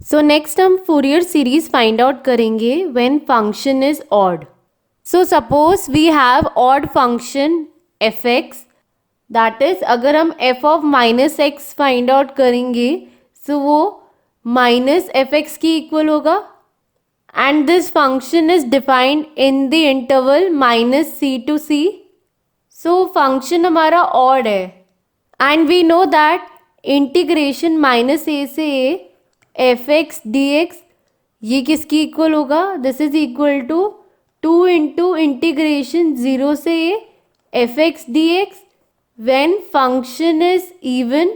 सो next हम Fourier series find out करेंगे when function is odd. So suppose we have odd function f x, that is अगर हम f of minus x find out करेंगे so वो minus f x की equal होगा and this function is defined in the interval minus c to c. So function हमारा odd है and we know that integration minus a से a f x d x ये किसकी equal होगा, this is equal to 2 into integration 0 से a f x d x when function is even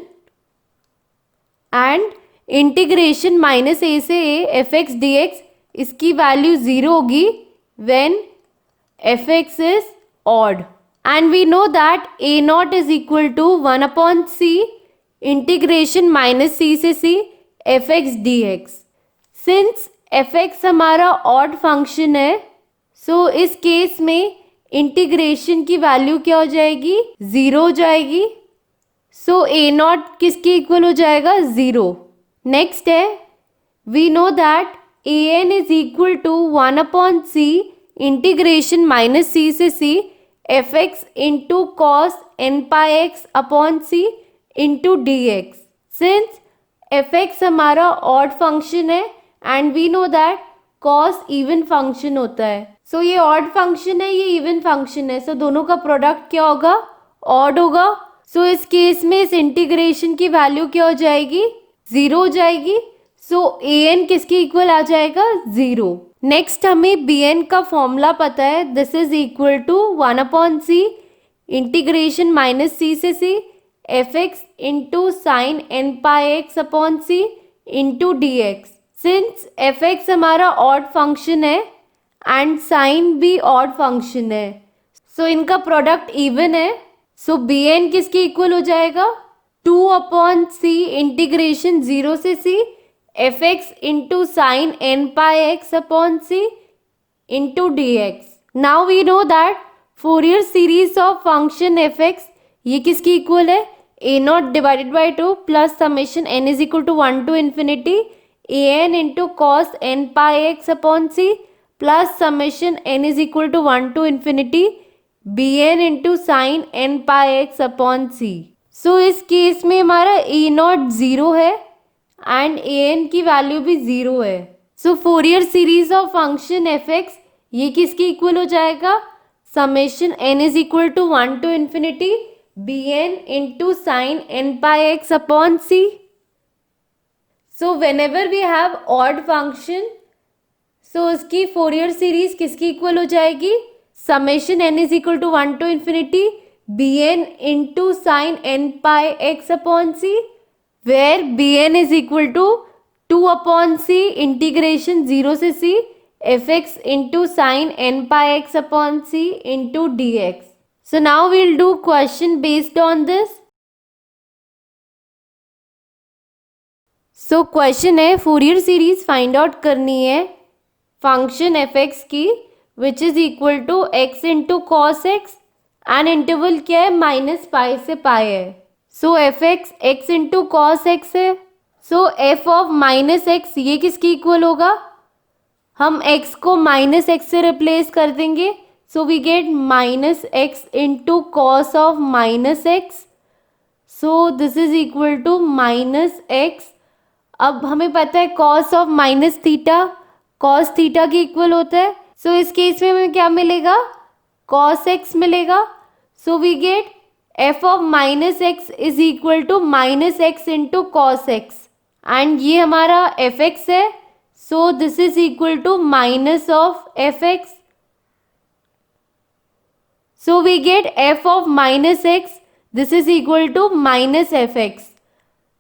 and integration minus a से a f x d x इसकी value 0 होगी when f x is odd and we know that a naught is equal to 1 upon c integration minus c से c f x d x. Since f x हमारा odd function है so इस case में integration की value क्या हो जाएगी, 0 हो जाएगी. सो ए नॉट किसकी इक्वल हो जाएगा, 0. नेक्स्ट है we know that a n is equal to 1 upon c integration minus c से c f x into cos n pi x upon c into d x. Since f x हमारा odd function है and we know that cos even function होता है. So ये odd function है, ये even function है, सो दोनों का प्रोडक्ट क्या होगा, ऑड होगा. सो इस केस में इस इंटीग्रेशन की वैल्यू क्या हो जाएगी, 0 हो जाएगी. सो ए एन किसकी इक्वल आ जाएगा, 0. नेक्स्ट हमें बी एन का फॉर्मूला पता है, this is equal to 1 upon c integration minus c से c f x into sine n pi x upon c into d x. Since f x हमारा ऑड फंक्शन है and sine भी odd function है so इनका product even है. So b n किसकी equal हो जाएगा, 2 अपॉन सी इंटीग्रेशन 0 से c f x into sine n pi x upon c into d x. Now we know that Fourier series of function f x ये किसकी equal है, a naught divided by 2 plus summation n is equal to 1 to infinity a n into cos n pi x upon c plus summation n is equal to 1 to infinity b n into sine n pi x upon c. So इस case में हमारा a naught 0 है and a n की value भी 0 है. So Fourier series of function f x ये किसकी equal हो जाएगा, summation n is equal to 1 to infinity b n into sine n pi x upon c. So whenever we have odd function so उसकी Fourier series किसकी equal हो जाएगी, summation n is equal to 1 to infinity b n into sine n pi x upon c where b n is equal to 2 upon c integration 0 से c f x into sine n pi x upon c into d x. So now we'll do question based on this. So question है Fourier series find out करनी है function f x की which is equal to x into cos x and interval क्या है, minus pi से pi है. So f x x into cos x है. So f of minus x ये किसकी इक्वल होगा, हम एक्स को माइनस एक्स से रिप्लेस कर देंगे so we get minus x into cos of minus x. So this is equal to minus x. अब हमें पता है cos of minus theta cos theta की इक्वल होता है. सो इस केस में हमें क्या मिलेगा, कॉस एक्स मिलेगा. So we get f of minus x is equal to minus x into cos x and ये हमारा एफ एक्स है. So this is equal to minus of f x. So we get f of minus x this is equal to minus f x.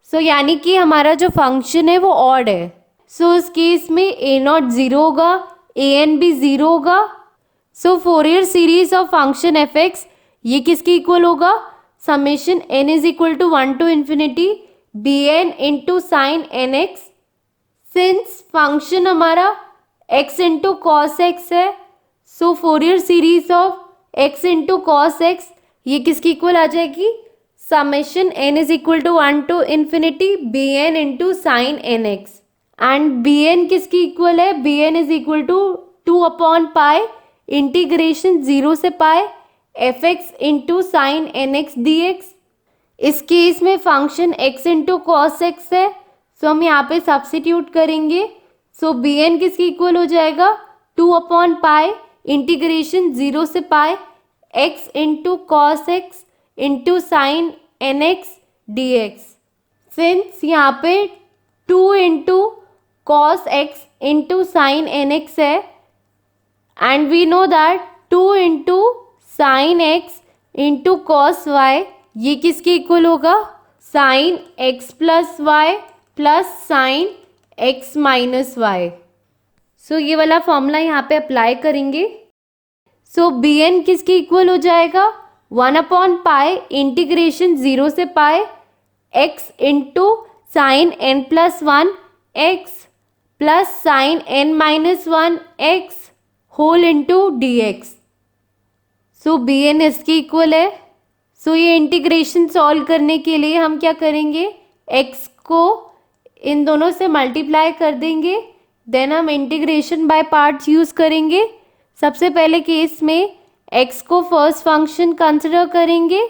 So यानी कि हमारा जो function है वो odd है. सो इस केस में ए नॉट 0 होगा, ए एन भी 0 होगा. So Fourier series of function f x ये किसकी इक्वल होगा, summation n is equal to 1 to infinity b n into sine n x. Since function हमारा एक्स इंटू कॉस एक्स है so Fourier series of x into cos x ये किसकी इक्वल आ जाएगी, summation n is equal to 1 to infinity b n into sine n x. And b n किसकी equal है, B n is equal to 2/पाई integration 0 से pi f x into sine n x d x. इस case में function x into cos x है, so हम यहाँ पे सब्स्टिट्यूट करेंगे। सो बी एन किसकी इक्वल हो जाएगा, 2/पाई इंटीग्रेशन 0 से pi x into cos x into sine n x d x. Since यहाँ पे 2 into cos x into sine n x है and we know that 2 into sine x into cos y ये किसके equal होगा, sine x plus y plus sine x minus y. So ये वाला formula यहाँ पे अप्लाई करेंगे। सो बी एन किसके इक्वल हो जाएगा, 1/पाई इंटीग्रेशन 0 से pi x into sine n plus 1 x plus sine n minus 1 x whole into d x. So b n इसके इक्वल है। सो ये इंटीग्रेशन सॉल्व करने के लिए हम क्या करेंगे, x को इन दोनों से मल्टीप्लाई कर देंगे, देन हम इंटीग्रेशन बाय पार्ट्स यूज़ करेंगे। सबसे पहले केस में x को फर्स्ट फंक्शन कंसिडर करेंगे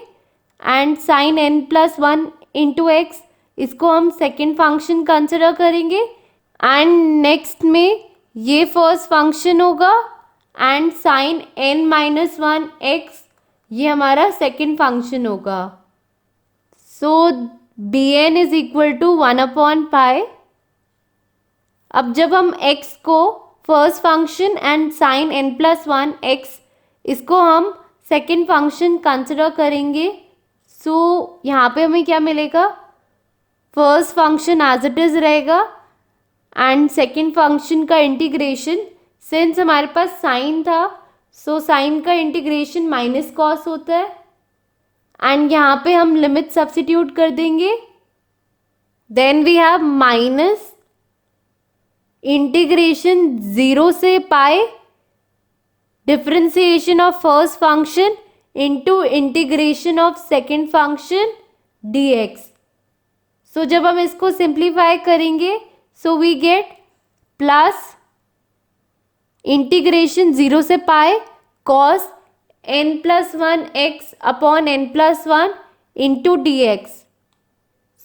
and sine n plus 1 into x इसको हम सेकेंड फंक्शन कंसिडर करेंगे एंड नेक्स्ट में ये फर्स्ट फंक्शन होगा and sine n minus 1 x ये हमारा सेकेंड फंक्शन होगा। So b n is equal to 1/पाई। अब जब हम x को first function and sine n plus 1 x इसको हम सेकेंड फंक्शन कंसिडर करेंगे। सो यहाँ पे हमें क्या मिलेगा, first function as it is रहेगा एंड सेकेंड फंक्शन का इंटीग्रेशन, सिंस हमारे पास साइन था सो साइन का इंटीग्रेशन माइनस कॉस होता है एंड यहाँ पे हम लिमिट सब्स्टिट्यूट कर देंगे। Then we have minus integration 0 से pi differentiation of first function into integration of second function d x. So जब हम इसको सिंप्लीफाई करेंगे so we get plus integration 0 से pi cos n plus 1 x upon n plus 1 into d x.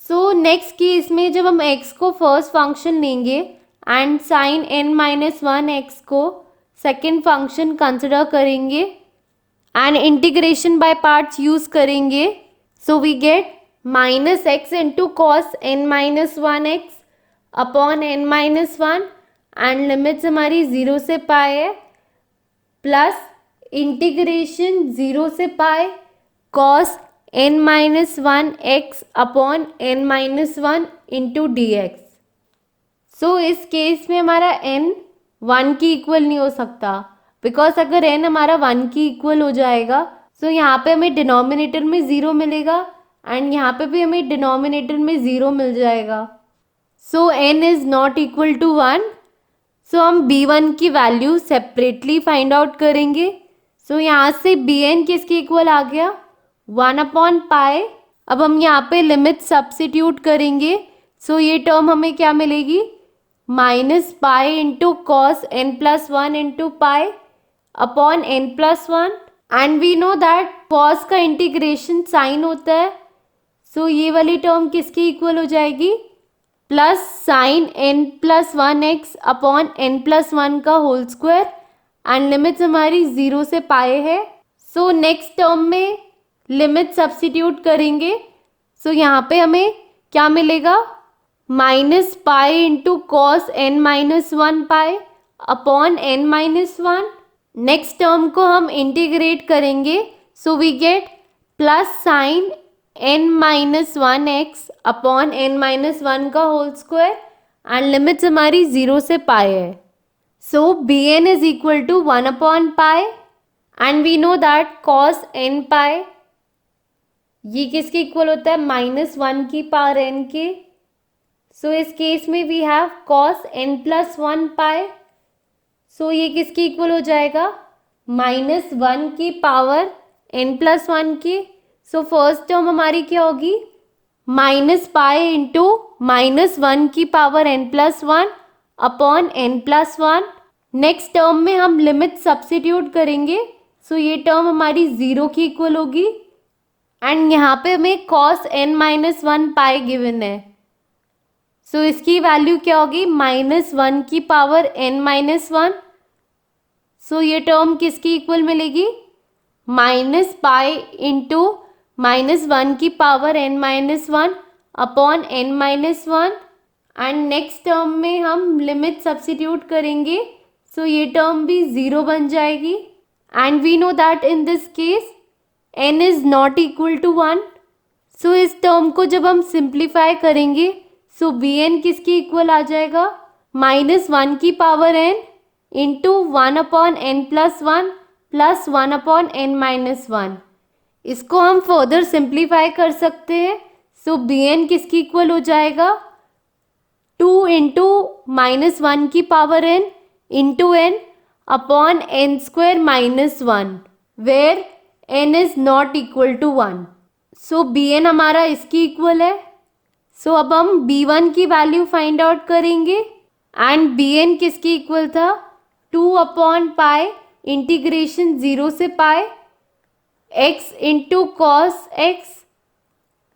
So next case में जब हम x को first function लेंगे and sine n minus 1 x को सेकेंड फंक्शन कंसिडर करेंगे and integration by parts use करेंगे। So we get minus x into cos n minus 1 x upon n minus 1 and limits हमारी 0 से pi है plus integration 0 से pi cos n minus 1 x upon n minus 1 into d x. So इस case में हमारा n 1 की equal नहीं हो सकता, बिकॉज अगर n हमारा 1 की इक्वल हो जाएगा सो यहाँ पे हमें डिनोमिनेटर में 0 मिलेगा एंड यहाँ पे भी हमें डिनोमिनेटर में 0 मिल जाएगा। So n is not equal to 1। So हम b1 की वैल्यू सेपरेटली फाइंड आउट करेंगे। सो यहाँ से bn किसके इक्वल आ गया, 1/पाई। अब हम यहाँ पे लिमिट सब्स्टिट्यूट करेंगे। सो ये टर्म हमें क्या मिलेगी, minus pi into cos n plus 1 into pi upon n plus 1 and we know that cos का इंटीग्रेशन साइन होता है। सो ये वाली टर्म किसकी इक्वल हो जाएगी, plus sine n plus 1 x upon n plus 1 का होल स्क्वायर एंड लिमिट्स हमारी 0 से पाई है। सो नेक्स्ट टर्म में लिमिट सब्स्टिट्यूट करेंगे। सो यहाँ पे हमें क्या मिलेगा, minus pi into cos n minus 1 pi upon n minus 1। Next term को हम इंटीग्रेट करेंगे। So we get plus sine n minus 1 x upon n minus 1 का होल स्क्वायर एंड लिमिट्स हमारी 0 से पाई है। So b n is equal to 1/पाई and we know that cos n pi ये किसके इक्वल होता है, -1 की पावर n के। सो इस केस में we have cos n plus 1 pi. So ये किसके इक्वल हो जाएगा, -1 की पावर n प्लस 1 की। सो फर्स्ट टर्म हमारी क्या होगी, माइनस पाई इंटू -1 की power n+1 upon n+1। Next term में हम लिमिट सब्स्टिट्यूट करेंगे, सो ये टर्म हमारी 0 की इक्वल होगी। एंड यहाँ पे हमें cos n-1 पाई गिवन है, सो इसकी वैल्यू क्या होगी, -1 की पावर n-1। सो ये टर्म किसकी इक्वल मिलेगी, -पाई इंटू -1 की power n-1 upon n-1। And next term में हम लिमिट सब्स्टिट्यूट करेंगे, सो ये टर्म भी 0 बन जाएगी। And we know that in this case n is not equal to 1। So इस टर्म को जब हम सिंप्लीफाई करेंगे, सो bn किसकी इक्वल आ जाएगा, -1 की power n into 1 upon n+1 plus 1 upon n-1। इसको हम फर्दर सिंप्लीफाई कर सकते हैं, सो bn किसकी इक्वल हो जाएगा, 2 इंटू -1 की power n into n upon n² -1 where n is not equal to 1। So bn हमारा इसकी इक्वल है। सो अब हम b1 की वैल्यू फाइंड आउट करेंगे एंड bn किसकी इक्वल था, 2 अपॉन पाई इंटीग्रेशन 0 से pi x into cos x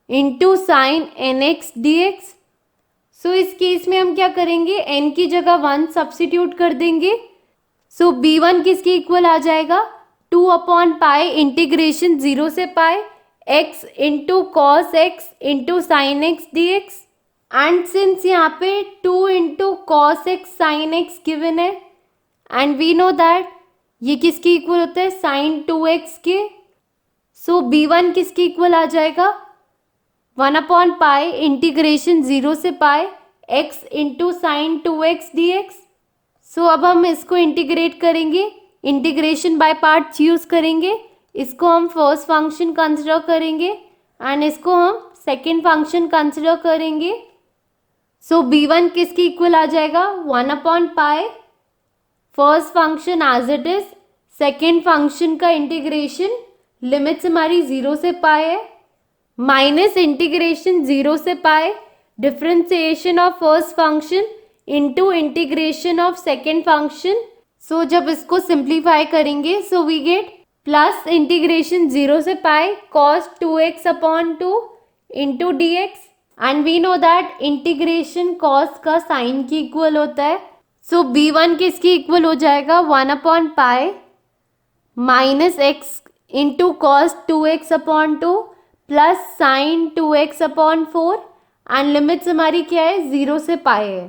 into sine nx dx। सो इस केस में हम क्या करेंगे, n की जगह 1 सब्स्टिट्यूट कर देंगे। सो b1 किसकी इक्वल आ जाएगा, 2 अपॉन पाई इंटीग्रेशन 0 से pi x into cos x into sine x dx। And since यहाँ पे 2 into cos x sine x given है एंड वी नो दैट ये किसकी इक्वल होता है, साइन 2x के। सो b1 किसकी इक्वल आ जाएगा, 1 अपॉन पाई इंटीग्रेशन 0 से pi x into sign 2x dx। सो अब हम इसको इंटीग्रेट करेंगे, इंटीग्रेशन बाय पार्ट्स यूज़ करेंगे। इसको हम फर्स्ट फंक्शन कंसिडर करेंगे एंड इसको हम सेकेंड फंक्शन कंसिडर करेंगे। सो b1 किसकी इक्वल आ जाएगा, 1 upon pi first function as it is, second function का इंटीग्रेशन लिमिट्स हमारी 0 से पाई है माइनस इंटीग्रेशन 0 से pi differentiation of first function into integration of second function. So जब इसको सिंप्लीफाई करेंगे, so we get plus integration 0 से pi cos 2x upon 2 into d x. And we know that integration cos का sine की equal होता है। So b1 किसकी equal हो जाएगा, 1 upon pi minus x into cos 2x upon 2 plus sign 2x upon 4 and limits हमारी क्या है, 0 से पाई है।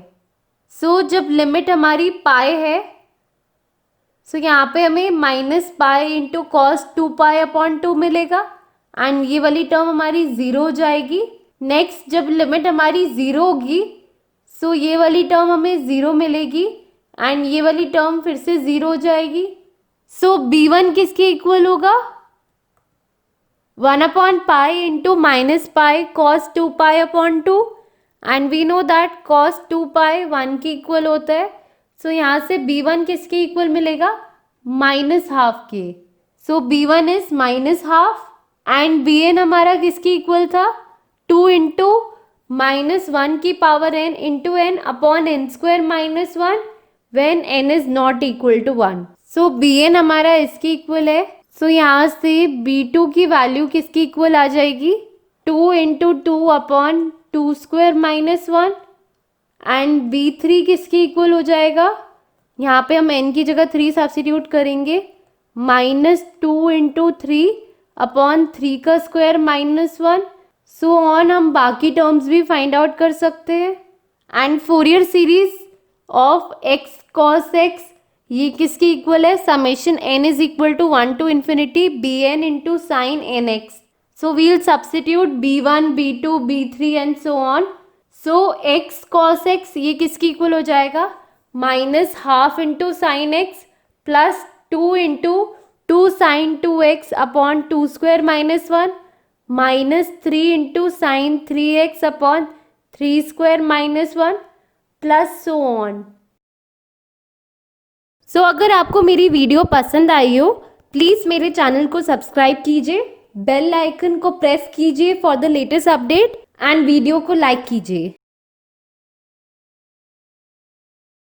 सो जब लिमिट हमारी पाई है, सो यहाँ पे हमें minus pi into cos 2 pi upon 2 मिलेगा एंड ये वाली टर्म हमारी 0 हो जाएगी। नेक्स्ट जब लिमिट हमारी 0 होगी, सो ये वाली टर्म हमें 0 मिलेगी एंड ये वाली टर्म फिर से 0 हो जाएगी। सो b1 किसके इक्वल होगा, 1 upon pi into minus pi cos 2 pi upon 2 and we know that cos 2 pi 1 की इक्वल होता है। सो यहाँ से b1 किसके इक्वल मिलेगा, -12 के। सो b1 इज -12 एंड bn हमारा किसकी इक्वल था, 2 इंटू -1 की power n into n upon n² -1 when n is not equal to 1। So bn हमारा इसकी इक्वल है। सो यहाँ से b2 की वैल्यू किसकी इक्वल आ जाएगी, 2 इंटू 2 अपॉन 2² -1 एंड b3 किसकी इक्वल हो जाएगा, यहाँ पे हम n की जगह 3 सब्स्टिट्यूट करेंगे, -2 इंटू 3 अपॉन 3 का स्क्वायर -1 सो ऑन। हम बाकी टर्म्स भी फाइंड आउट कर सकते हैं। And Fourier series of x cos x ये किसकी इक्वल है, summation n is equal to 1 to infinity bn into sine nx। So we'll substitute b1 b2 b3 and so on. So x cos x ये किसकी equal हो जाएगा, -12 into sine x plus 2 into 2 sine 2x upon 2² -1 -3 into sine 3x upon 3² -1 plus so on. So अगर आपको मेरी video पसंद आई हो, please मेरे चैनल को सब्सक्राइब कीजिए, बेल आइकन को प्रेस कीजिए for the latest update and video को लाइक कीजिए।